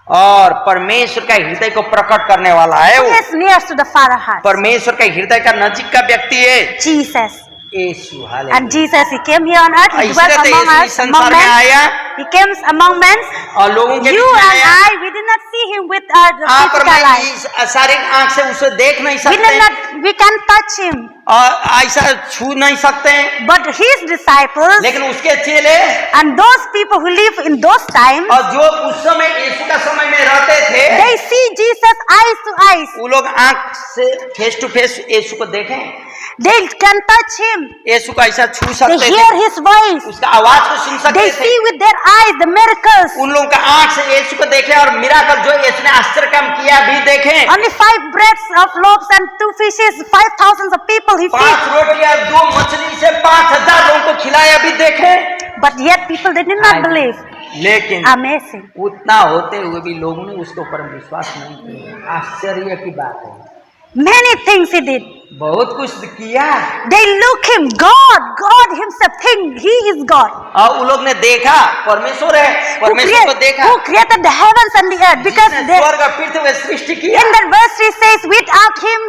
और परमेश्वर का हृदय को प्रकट करने वाला है
Who
वो।
is near to the Father heart?
परमेश्वर का हृदय का नजीक का व्यक्ति है
Jesus.
यीशु। हालेलुया।
And Jesus, He came here on earth. He
इसलिए
dwelt
तो
among
यीशु
us,
इस
among
संसार में
men.
आया
He came among men.
और लोगों के
You
बीच में
and
आया।
I, we did not see Him with our
आप और
physical
मैं
eyes.
इस शारीरिक आंख से उसे देख नहीं
We
सकते
did not, we can touch Him.
और ऐसा छू नहीं सकते,
But His disciples
लेकिन उसके चेले
and those people who live in those times,
और जो उस समय यीशु का समय में रहते थे,
they see Jesus eyes to eyes.
वो लोग आंख से फेस टू फेस यीशु को देखें,
They can touch Him.
यीशु को ऐसा छू
They
सकते
hear
थे,
His voice.
उसका आवाज को सुन सकते
They
थे।
see with their eyes the miracles.
उन लोगों का आंख से यीशु को देखे और मिराकल जो यीशु ने आश्चर्य काम किया भी देखे।
Only 5 breads of loaves and 2 fishes, 5,000 of people He
5
feeds.
रोटियां 2 मछली से 5,000 लोगों को खिलाया भी देखे।
But yet people they did not believe.
लेकिन
Amazing.
उतना होते हुए भी लोगों ने उसके ऊपर विश्वास नहीं किया। आश्चर्य की बात है।
Many things he did.
बहुत कुछ किया।
They look him, God himself think he is God.
और उन लोग ने देखा परमेश्वर है, परमेश्वर को देखा
Who created the heavens and the earth, because
जिसने
they,
स्वर्ग और पृथ्वी की सृष्टि किया।
in that verse he says without him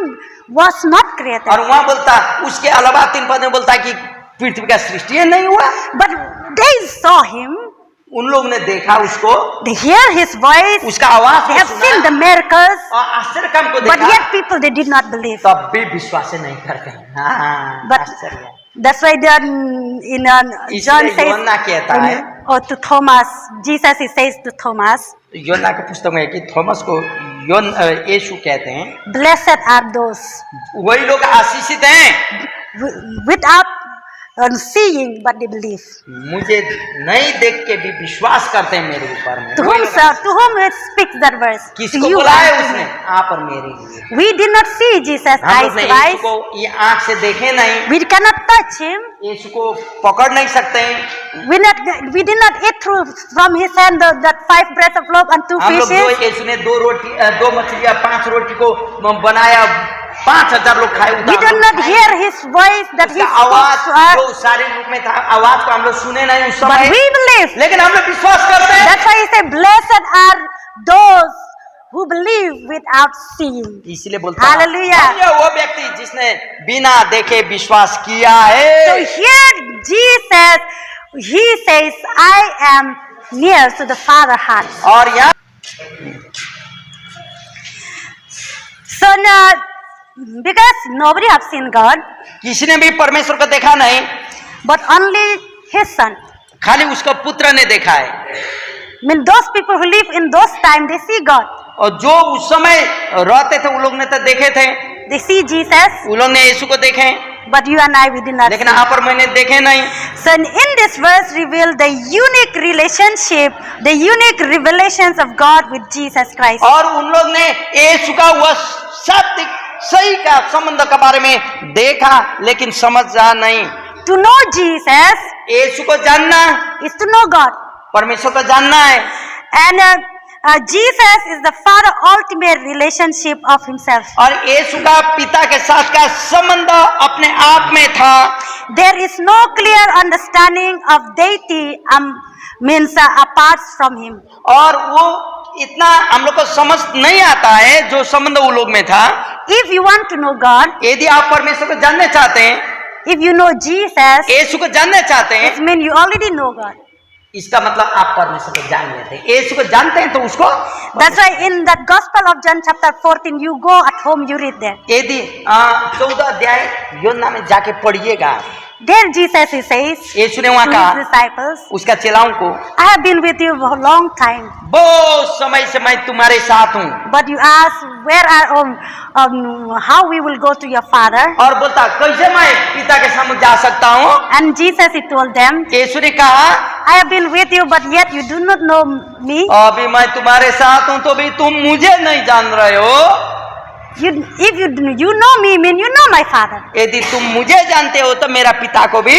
was not created.
और वहाँ बोलता उसके अलावा 3 पद में बोलता कि पृथ्वी का सृष्टि नहीं हुआ।
But they saw him,
उन लोग ने देखा उसको,
they hear his voice,
उसका आवाज
they
को
have seen the
सुना
miracles,
और आश्चर्य काम को
but
देखा,
yet people they did not believe.
तब भी विश्वास नहीं करते हैं। हाँ,
But
आश्चर्य।
that's why in John
इसलिए योहन्ना कहता है,
says, or to Thomas, Jesus he says to Thomas,
Yohanna के पुस्तक में है कि थॉमस को यीशु कहते हैं,
blessed are those
वही लोग आशीषित हैं
without seeing but they believe.
मुझे नहीं देख के भी विश्वास करते हैं मेरे ऊपर में।
To whom it speaks that verse? To
किसको
you
बुलाया
and to
उसने?
me.
आप और मेरे लिए।
We did not see Jesus
हम
eyes
लोग ने
to
यीशु
eyes.
को ये आंख से देखे नहीं,
We cannot touch him.
यीशु को पकड़ नहीं सकते हैं।
We did not eat through from his hand that 5 breads of loaf and 2
हम लोग जो
fishes.
यीशु ने 2 मछलियां 5 रोटी को बनाया, 5000 लोग खाए।
We did not hear his voice that he
उसका आवाज
spoke to us.
जो शारीरिक रूप में था, आवाज को हम लोग सुने नहीं उस
But
समय,
we believe.
लेकिन हम लोग विश्वास करते हैं।
That's why he said, blessed are those who believe without seeing.
इसलिए बोलता है,
Hallelujah.
धन्य वो व्यक्ति जिसने बिना देखे विश्वास किया
So
है।
here Jesus, he says, I am near to the Father's heart.
और यहाँ
So now, because nobody have seen God,
किसी ने भी परमेश्वर को देखा नहीं,
but only his son.
खाली उसका पुत्र ने देखा है।
I mean, those people who live in those time, they see God.
और जो उस समय रहते थे, उन लोग ने तो देखे थे,
They see Jesus,
उन लोग ने यीशु को देखे,
but you and I, we did not
लेकिन
see.
आप और मैंने देखे नहीं।
So in this verse reveal the unique relationship, the unique revelations of God with Jesus Christ.
और उन लोग ने यीशु का वह सत्य सही का संबंध के बारे में देखा, लेकिन समझा नहीं।
To know Jesus
यीशु को जानना,
is to know God.
परमेश्वर को जानना है।
And Jesus is the Father ultimate relationship of himself.
और यीशु का पिता के साथ का संबंध अपने आप में था।
There is no clear understanding of deity means apart from him.
और वो इतना हम लोग को समझ नहीं आता है जो संबंध वो लोग में था।
If you want to know God,
यदि आप परमेश्वर को जानने चाहते हैं,
if you know Jesus,
यीशु को जानने चाहते हैं,
it means you already know God.
इसका मतलब आप परमेश्वर को जान लेते हैं। यीशु को जानते हैं तो उसको,
That's why in that Gospel of John chapter 14, you go at home, you read there.
यदि 14 अध्याय यूहन्ना में जाके पढ़िएगा,
There Jesus he says to
यीशु ने वहाँ
his
कहा
disciples,
उसका चेलाओं को,
I have been with you for a long time,
बहुत समय से मैं तुम्हारे साथ हूँ।
but you ask where are how we will go to your Father.
और बोलता कैसे मैं पिता के सामने जा सकता हूँ?
And Jesus he told them,
यीशु ने कहा
I have been with you, but yet you do not know me.
अभी मैं तुम्हारे साथ हूँ तो भी तुम मुझे नहीं जान रहे हो।
If you know me, mean you know my Father,
यदि तुम मुझे जानते हो तो मेरा पिता को भी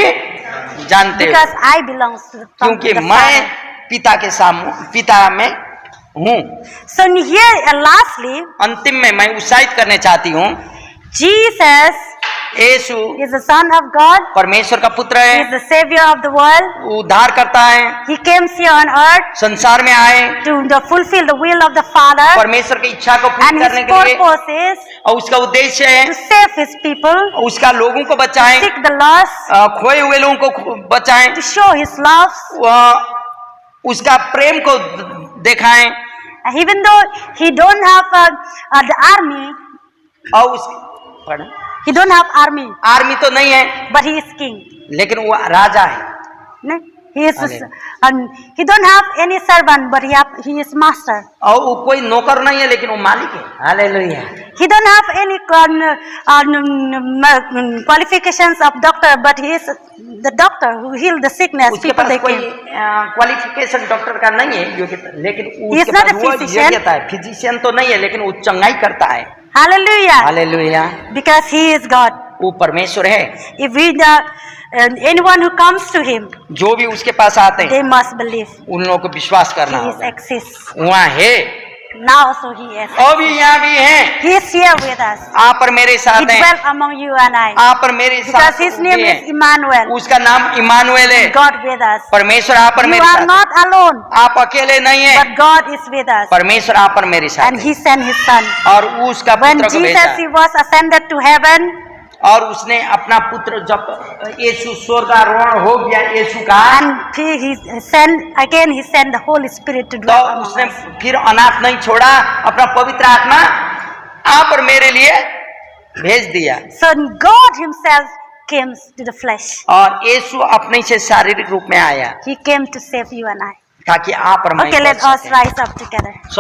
जानते हो,
because I belong to
क्योंकि
the
मैं
Father.
पिता में हूँ।
So here lastly,
अंतिम में मैं उत्साहित करने चाहती हूँ,
Jesus
Yeshu
is the Son of God.
परमेश्वर का पुत्र
He is
है,
the Savior of the world.
उद्धार करता है,
He came here on earth
संसार में आए
to fulfill the will of the Father,
परमेश्वर की इच्छा को
and
पूर्ण
his
करने के लिए,
purpose is
और उसका उद्देश्य है
to save his people,
उसका लोगों को बचाएं,
seek the lost,
खोए हुए लोगों को बचाएं,
to show his love.
उसका प्रेम को दिखाएं।
Even though he don't have the army,
और
he don't have army,
army तो नहीं है,
but he is king.
लेकिन वो राजा है।
No? He is,
Amen.
he don't have any servant, but he is master.
और वो कोई नौकर नहीं है, लेकिन वो मालिक है। Hallelujah.
He don't have any qualifications of doctor, but he is the doctor who heal the sickness.
उसके
People
पास
they
कोई
came.
क्वालिफिकेशन डॉक्टर का नहीं है योग्यता, लेकिन
He is
उसके
not
पास
a
वो
physician.
योग्यता है। फिजिशियन तो नहीं है, लेकिन वो चंगाई करता है।
Hallelujah.
Hallelujah.
Because he is God.
वो परमेश्वर है।
If we anyone who comes to him,
जो भी उसके पास आते हैं,
they must believe
उन लोगों को विश्वास करना
he
होगा,
exists.
वहाँ है,
Now also He is.
अभी यहाँ भी हैं,
He is here with us.
आप और मेरे
He
साथ हैं,
dwells among you and I.
आप और मेरे
Because
साथ
His
भी
name
हैं।
is Emmanuel.
उसका नाम इमानुएल है,
God with us.
परमेश्वर आप और
You
मेरे
are
साथ,
not alone,
आप अकेले नहीं हैं,
but God is with us.
परमेश्वर आप और मेरे साथ
And
है।
He sent His Son.
और उसका
When
पुत्र को
Jesus
भेजा,
He was ascended to heaven,
और उसने अपना पुत्र जब यीशु स्वर्गारोहण हो गया यीशु का,
and He sent again. He sent the Holy Spirit to
तो
dwell among
उसने
us.
फिर अनाथ नहीं छोड़ा, अपना पवित्र आत्मा आप और मेरे लिए भेज दिया।
So God Himself came to the flesh.
और यीशु अपने से शारीरिक रूप में आया
He came to save you and I.
ताकि आप और मैं
Okay,
बच
let us
सकें।
rise up together.